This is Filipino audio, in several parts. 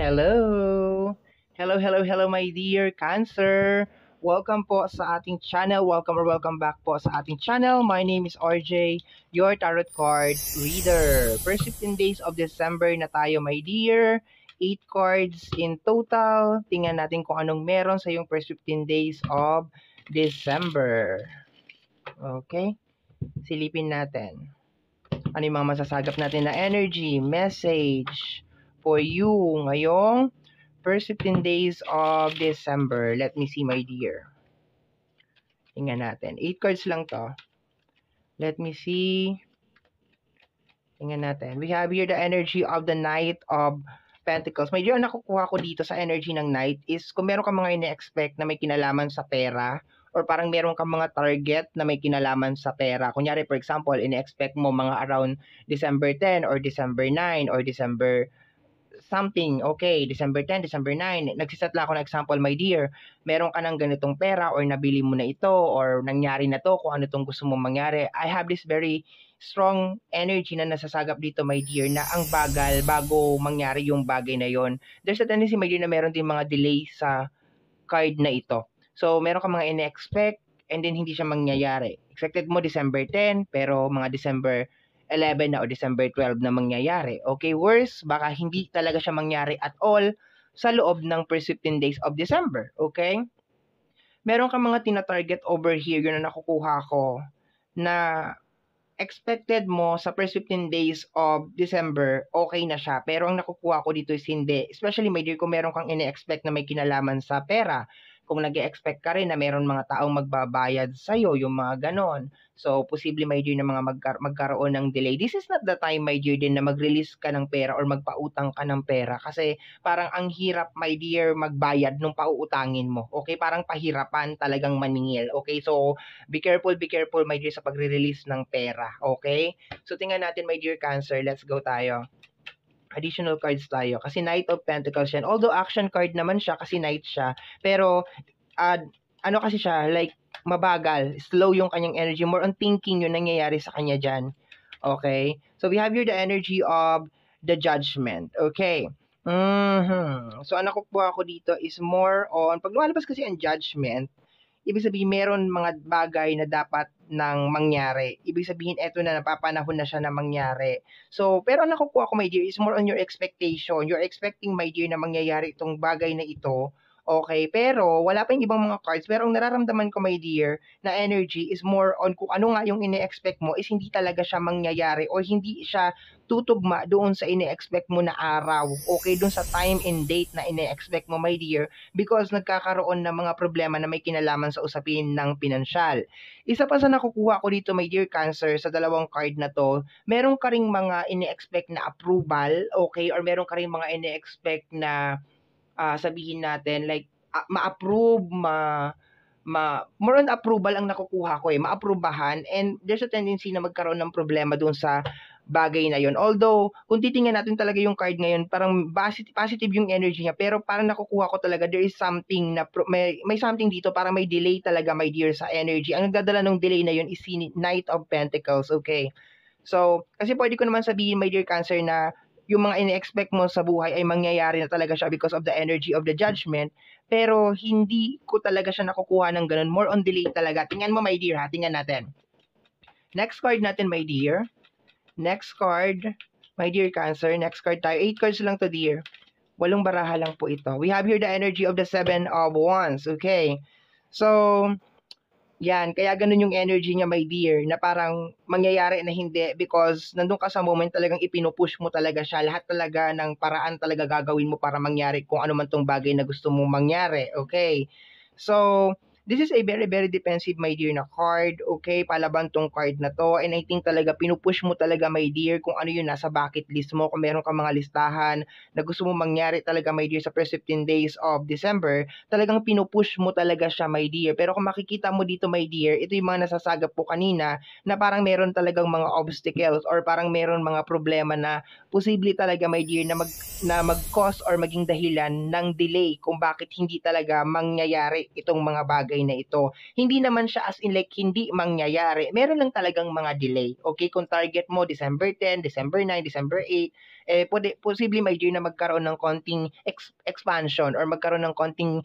Hello! Hello, hello, hello my dear Cancer! Welcome po sa ating channel. Welcome back po sa ating channel. My name is RJ, your tarot card reader. First 15 days of December na tayo my dear. 8 cards in total. Tingnan natin kung anong meron sa yung first 15 days of December. Okay? Silipin natin. Ano yung mga masasagap natin na energy, message for you ngayong first 15 days of December. Let me see my dear. Tingnan natin. 8 cards lang to. Let me see. Tingnan natin. We have here the energy of the Knight of Pentacles. My dear, ang nakukuha ko dito sa energy ng Knight is kung meron ka mga ine-expect na may kinalaman sa pera or parang meron kang mga target na may kinalaman sa pera. Kunyari, for example, ine-expect mo mga around December 10 or December 9 or December something, okay, December 10, December 9, nagsisat lang ako ng example, my dear, meron ka ng ganitong pera or nabili mo na ito or nangyari na to, kung ano itong gusto mong mangyari. I have this very strong energy na nasasagap dito, my dear, na ang bagal bago mangyari yung bagay na yon. There's a tendency, my dear, na meron din mga delay sa card na ito. So, meron ka mga ine-expect and then hindi siya mangyayari. Expected mo December 10, pero mga December 11 na o December 12 na mangyayari. Okay, worse, baka hindi talaga siya mangyari at all sa loob ng first 15 days of December. Okay? Meron ka mga tina-target over here, yun na nakukuha ko, na expected mo sa first 15 days of December, okay na siya. Pero ang nakukuha ko dito is hindi. Especially, my dear, kung meron kang ine-expect na may kinalaman sa pera. Kung nag-expect ka rin na meron mga taong magbabayad sa'yo, yung mga ganon. So, posible, my dear, na mga magkaroon ng delay. This is not the time, my dear, din na mag-release ka ng pera or magpautang ka ng pera. Kasi parang ang hirap, my dear, magbayad nung pauutangin mo. Okay? Parang pahirapan talagang maningil. Okay? So, be careful, my dear, sa pagre-release ng pera. Okay? So, tingnan natin, my dear Cancer. Let's go tayo. Additional cards tayo. Kasi Knight of Pentacles yan. Although action card naman siya, kasi Knight siya. Pero, ano kasi siya, like, mabagal. Slow yung kanyang energy. More on thinking yung nangyayari sa kanya dyan. Okay? So, we have here the energy of the Judgment. Okay? So, ang nakukuha ko dito is more on, pag lumalabas kasi ang Judgment, ibig sabihin, meron mga bagay na dapat nang mangyari. Ibig sabihin, eto na, napapanahon na siya na mangyari. So, pero ang nakukuha ko, my dear, is more on your expectation. You're expecting, my dear, na mangyayari itong bagay na ito. Okay, pero wala pa yung ibang mga cards. Pero ang nararamdaman ko, my dear, na energy is more on kung ano nga yung ine-expect mo is hindi talaga siya mangyayari or hindi siya tutugma doon sa ine-expect mo na araw. Okay, doon sa time and date na ine-expect mo, my dear, because nagkakaroon ng mga problema na may kinalaman sa usapin ng pinansyal. Isa pa sa nakukuha ko dito, my dear Cancer, sa dalawang card na to, meron ka ring mga ine-expect na approval, okay, or meron ka ring mga ine-expect na sabihin natin, like, ma-approve, more on approval ang nakukuha ko ma-aprubahan, and there's a tendency na magkaroon ng problema doon sa bagay na yon. Although, kung titingnan natin talaga yung card ngayon, parang positive yung energy niya, pero parang nakukuha ko talaga, there is something na, may something dito, parang may delay talaga, my dear, sa energy. Ang nagdadala ng delay na yon is si Knight of Pentacles, okay? So, kasi pwede ko naman sabihin, my dear Cancer, na yung mga ine-expect mo sa buhay ay mangyayari na talaga siya because of the energy of the Judgment, pero hindi ko talaga siya nakukuha ng ganun. More on delay talaga. Tingnan mo, my dear, ha? Tingnan natin. Next card natin, my dear. Next card, my dear Cancer. Next card tayo. 8 cards lang to, dear. 8 baraha lang po ito. We have here the energy of the 7 of Wands. Okay. So, yan, kaya ganun yung energy niya, my dear, na parang mangyayari na hindi because nandun ka sa moment talagang ipinupush mo talaga siya. Lahat talaga ng paraan talaga gagawin mo para mangyari kung ano man tong bagay na gusto mong mangyari. Okay? So, this is a very, very defensive, my dear, na card. Okay? Palaban tong card na to. And I think talaga pinupush mo talaga, my dear, kung ano yun nasa bucket list mo. Kung meron ka mga listahan na gusto mong mangyari talaga, my dear, sa first 15 days of December, talagang pinupush mo talaga siya, my dear. Pero kung makikita mo dito, my dear, ito yung mga nasasagap po kanina na parang meron talagang mga obstacles or parang meron mga problema na posible talaga, my dear, na mag-cause or maging dahilan ng delay kung bakit hindi talaga mangyayari itong mga bagay bagay na ito. Hindi naman siya as in like hindi mangyayari. Meron lang talagang mga delay. Okay, kung target mo December 10, December 9, December 8, posible my dear na magkaroon ng konting expansion or magkaroon ng konting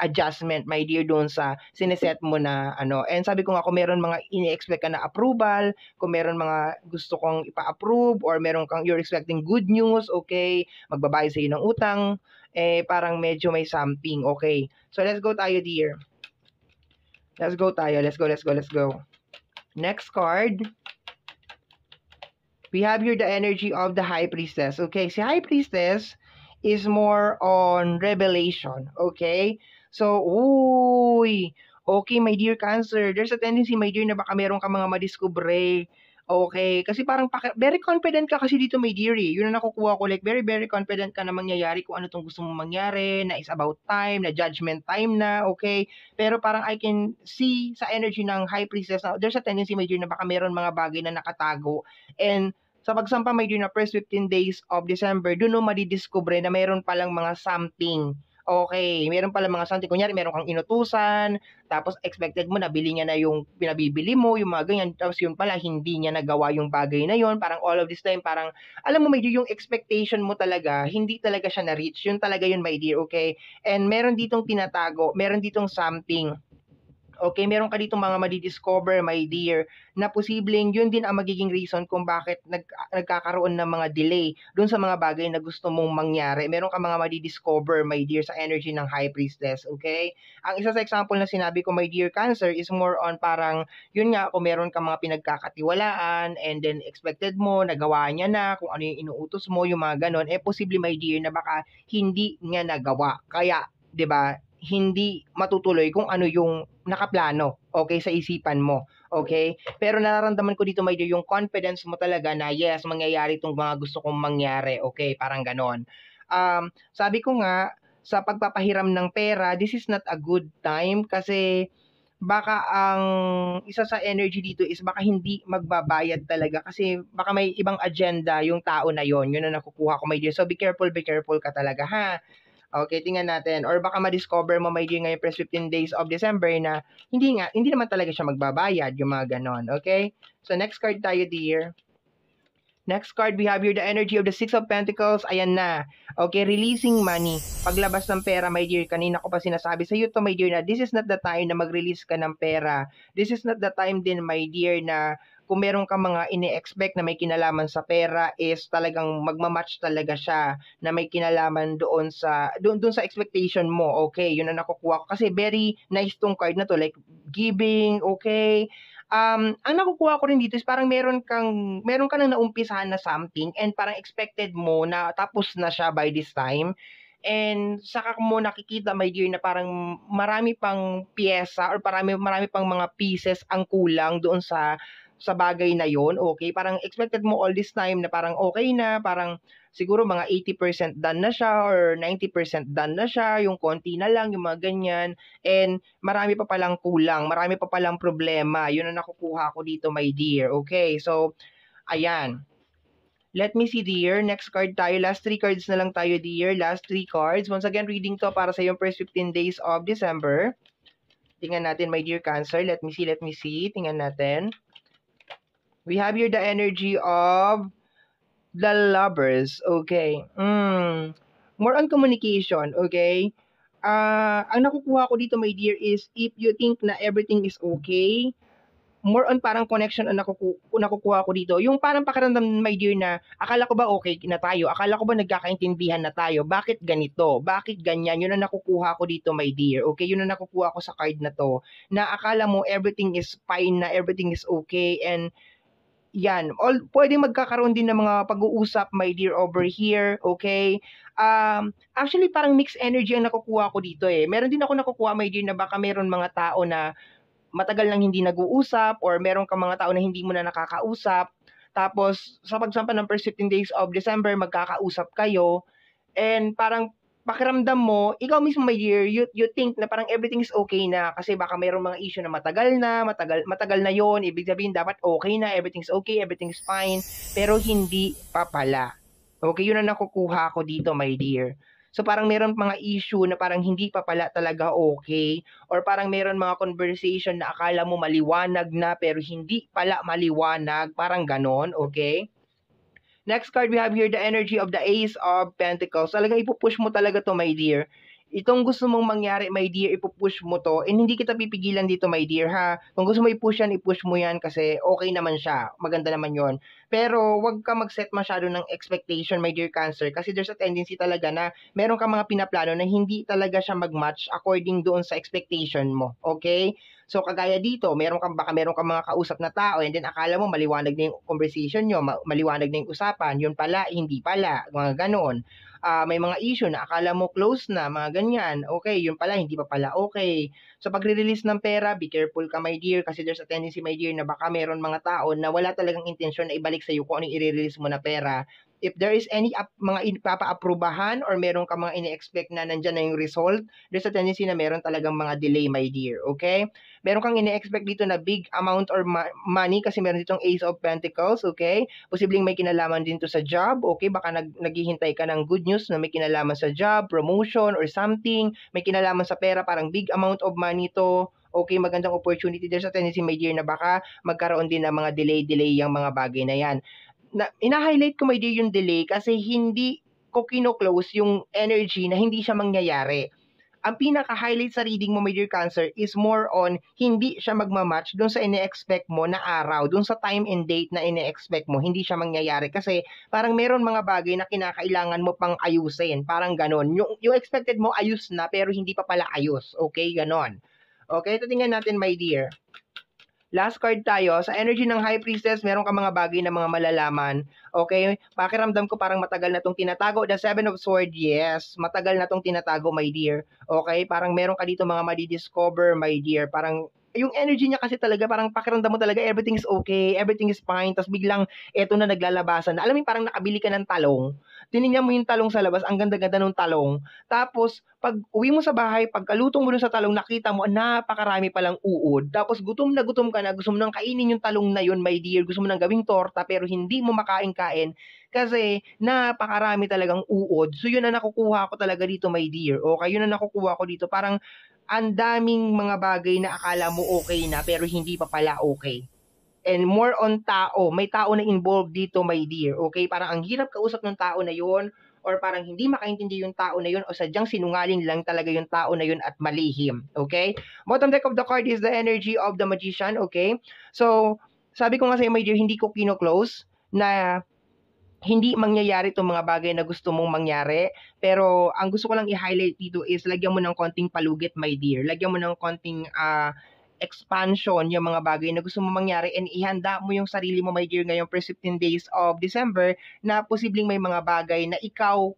adjustment, my dear, doon sa sineset mo na ano. And sabi ko nga, kung meron mga ini-expect ka na approval, kung meron mga gusto kong ipa-approve, or meron kang, you're expecting good news, okay, magbabayad sa'yo ng utang, parang medyo may something, okay. So, let's go tayo, dear. Let's go tayo. Let's go. Next card. We have here the energy of the High Priestess, okay. Si High Priestess is more on revelation, okay. So, okay, my dear Cancer, there's a tendency, my dear, na baka meron ka mga madiscover. Okay, kasi parang very confident ka kasi dito, my dear, eh. Yun ang nakukuha ko, like very, very confident ka na mangyayari kung ano tong gusto mong mangyari, na is about time, na judgment time na, okay? Pero parang I can see sa energy ng High Priestess na there's a tendency, my dear, na baka meron mga bagay na nakatago. And sa pagsampa, my dear, na first 15 days of December, doon mo madidiscover na meron palang mga something. Okay, meron pala mga something. Kunyari, meron kang inutusan, tapos expected mo, nabili niya na yung pinabibili mo, yung mga ganyan, tapos yun pala, hindi niya nagawa yung bagay na yun. Parang all of this time, parang, alam mo, my dear, yung expectation mo talaga, hindi talaga siya na-reach. Yun talaga yun, my dear, okay? And meron ditong tinatago, meron ditong something. Okay, meron ka dito mga madidiscover, my dear, na posibleng yun din ang magiging reason kung bakit nagkakaroon ng mga delay dun sa mga bagay na gusto mong mangyari. Meron ka mga madidiscover, my dear, sa energy ng High Priestess, okay? Ang isa sa example na sinabi ko, my dear Cancer, is more on parang, yun nga, kung meron ka mga pinagkakatiwalaan and then expected mo, nagawa niya na, kung ano yung inuutos mo, yung mga ganon, posible, my dear, na baka hindi niya nagawa. Kaya, 'di ba, hindi matutuloy kung ano yung nakaplano, okay, sa isipan mo, okay? Pero nararamdaman ko dito, my dear, yung confidence mo talaga na yes, mangyayari itong mga gusto kong mangyari, okay? Parang ganon. Sabi ko nga, sa pagpapahiram ng pera, this is not a good time kasi baka ang isa sa energy dito is baka hindi magbabayad talaga kasi baka may ibang agenda yung tao na yon. Yun ang nakukuha ko, my dear. So be careful ka talaga, ha? Okay, tingnan natin. Or baka ma-discover mo, my dear, ngayong first 15 days of December na hindi naman talaga siya magbabayad, yung mga ganon. Okay? So, next card tayo, dear. Next card, we have here the energy of the Six of Pentacles. Ayan na. Okay, releasing money. Paglabas ng pera, my dear. Kanina ko pa sinasabi sa iyo to, my dear, na this is not the time na mag-release ka ng pera. This is not the time din, my dear, na kung meron ka mga ini-expect na may kinalaman sa pera is talagang magmamatch talaga siya na may kinalaman doon sa expectation mo. Okay, yun ang nakukuha ko. Kasi very nice tong card na to, like giving, okay? Ang nakukuha ko rin dito is parang meron ka nang naumpisahan na something and parang expected mo na tapos na siya by this time. And saka mo nakikita, my dear, na parang marami pang piyesa or marami pang mga pieces ang kulang doon sa bagay na yon. Okay, parang expected mo all this time na parang okay na, parang siguro mga 80% done na siya or 90% done na siya, yung konti na lang, yung mga ganyan, and marami pa palang kulang, marami pa palang problema. Yun ang nakukuha ko dito, my dear. Okay, so ayan. Let me see, dear. Next card tayo. Last 3 cards na lang tayo, dear. Last 3 cards. Once again, reading to para sa yung first 15 days of December. Tingnan natin, my dear Cancer. Let me see. Tingnan natin. We have here the energy of the Lovers. Okay. More on communication. Okay. Ang nakukuha ko dito, my dear, is if you think na everything is okay, more on parang connection ang nakukuha ko dito. Yung parang pakiramdam, my dear, na akala ko ba okay na tayo? Akala ko ba nagkakaintindihan na tayo? Bakit ganito? Bakit ganyan? Yun ang nakukuha ko dito, my dear. Okay? Yun ang nakukuha ko sa card na to. Na akala mo everything is fine, na everything is okay, and yan, pwedeng magkakaroon din ng mga pag-uusap, my dear, over here, okay? Actually, parang mixed energy ang nakukuha ko dito eh. Meron din ako nakukuha, my dear, na baka meron mga tao na matagal nang hindi nag-uusap or meron ka mga tao na hindi mo na nakakausap. Tapos, sa pagsampa ng first 15 days of December, magkakausap kayo. And parang pakiramdam mo, ikaw mismo, my dear, you think na parang everything is okay na kasi baka mayroong mga issue na matagal na yon. Ibig sabihin dapat okay na, everything's okay, everything's fine, pero hindi pa pala. Okay, yun ang nakukuha ko dito, my dear. So parang meron mga issue na parang hindi pa pala talaga okay, or parang meron mga conversation na akala mo maliwanag na pero hindi pala maliwanag, parang ganon, okay? Next card we have here, the energy of the Ace of Pentacles. Talagang ipupush mo talaga to, my dear. Itong gusto mong mangyari, my dear, ipupush mo to. And hindi kita pipigilan dito, my dear, ha? Kung gusto mo i-push yan, i-push mo yan kasi okay naman siya. Maganda naman yon. Pero wag ka mag-set masyado ng expectation, my dear Cancer. Kasi there's a tendency talaga na meron ka mga pinaplano na hindi talaga siya mag-match according doon sa expectation mo. Okay? So kagaya dito, baka meron kang mga kausap na tao and then akala mo maliwanag na yung conversation nyo, maliwanag na yung usapan, yun pala, hindi pala, mga ganon. May mga issue na akala mo close na, mga ganyan. Okay, yun pala, hindi pa pala okay. So pagre-release ng pera, be careful ka, my dear, kasi there's a tendency, my dear, na baka meron mga tao na wala talagang intensyon na ibalik sa'yo kung anong i-release mo na pera. If there is any mga ipapa-aprobahan or meron ka mga ini-expect na nandyan na yung result, there's a tendency na meron talagang mga delay, my dear. Okay? Meron kang ini-expect dito na big amount or money kasi meron ditong Ace of Pentacles, okay? Posibleng may kinalaman din to sa job, okay? Baka naghihintay ka ng good news na may kinalaman sa job, promotion or something, may kinalaman sa pera, parang big amount of money to. Okay, magandang opportunity. There's a tendency, my dear, na baka magkaroon din ng mga delay yung mga bagay na yan. Ina-highlight ko, my dear, yung delay kasi hindi ko kino-close yung energy na hindi siya mangyayari. Ang pinaka-highlight sa reading mo, my dear Cancer, is more on hindi siya magmamatch dun sa ine-expect mo na araw, dun sa time and date na ine-expect mo, hindi siya mangyayari kasi parang meron mga bagay na kinakailangan mo pang ayusin, parang ganon. Yung expected mo ayos na pero hindi pa pala ayos, okay, ganon. Okay, ito tingnan natin, my dear. Last card tayo. Sa energy ng High Priestess, meron ka mga bagay na mga malalaman. Okay? Pakiramdam ko parang matagal na tong tinatago. The Seven of Swords, yes. Matagal na tong tinatago, my dear. Okay? Parang meron ka dito mga madi-discover, my dear. Parang yung energy niya kasi talaga, parang pakiramdam mo talaga everything is okay, everything is fine, tapos biglang eto na naglalabasan na. Alam mo parang nakabili ka ng talong, tinignan mo yung talong sa labas, ang ganda-ganda ng talong, tapos pag uwi mo sa bahay, pagkalutong mo dun sa talong, nakita mo, napakarami palang uod, tapos gutom na gutom ka na, gusto mo nang kainin yung talong na yun, my dear, gusto mo nang gawing torta, pero hindi mo makain-kain, kasi napakarami talagang uod. So yun na nakukuha ko talaga dito, my dear. Okay, yun na nakukuha ko dito. Parang ang daming mga bagay na akala mo okay na pero hindi pa pala okay. And more on tao, may tao na involved dito, my dear. Okay, parang ang hirap kausap ng tao na yun, or parang hindi makaintindi yung tao na yun, o sadyang sinungaling lang talaga yung tao na yun at malihim. Okay? Bottom deck of the card is the energy of the Magician. Okay? So, sabi ko nga sa'yo, my dear, hindi ko kino-close na hindi mangyayari itong mga bagay na gusto mong mangyari. Pero ang gusto ko lang i-highlight dito is lagyan mo ng konting palugit, my dear. Lagyan mo ng konting expansion yung mga bagay na gusto mo mangyari, and ihanda mo yung sarili mo, my dear, ngayong first 15 days of December na posibleng may mga bagay na ikaw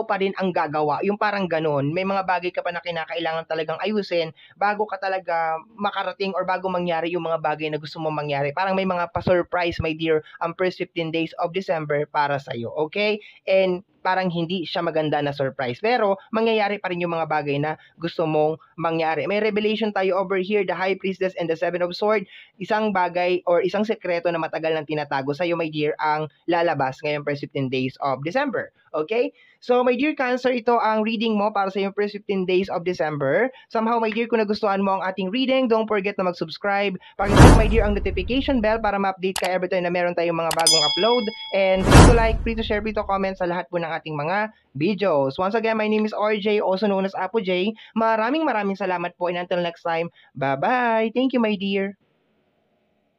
pa rin ang gagawa. Yung parang ganon. May mga bagay ka pa na kinakailangan talagang ayusin bago ka talaga makarating or bago mangyari yung mga bagay na gusto mo mangyari. Parang may mga pa-surprise, my dear, ang first 15 days of December para sa'yo. Okay? And parang hindi siya maganda na surprise. Pero, mangyayari pa rin yung mga bagay na gusto mong mangyari. May revelation tayo over here, the High Priestess and the Seven of Swords. Isang bagay or isang sekreto na matagal nang tinatago sa'yo, my dear, ang lalabas ngayong first 15 days of December. Okay? So, my dear Cancer, ito ang reading mo para sa yung first 15 days of December. Somehow, my dear, kung nagustuhan mo ang ating reading, don't forget na mag-subscribe. Pakiclick, my dear, ang notification bell para ma-update ka every time na meron tayong mga bagong upload. And free to like, free to share, free to comment sa lahat po ng ating mga videos. Once again, my name is RJ, also known as Apo J. Maraming salamat po, and until next time, bye-bye. Thank you, my dear.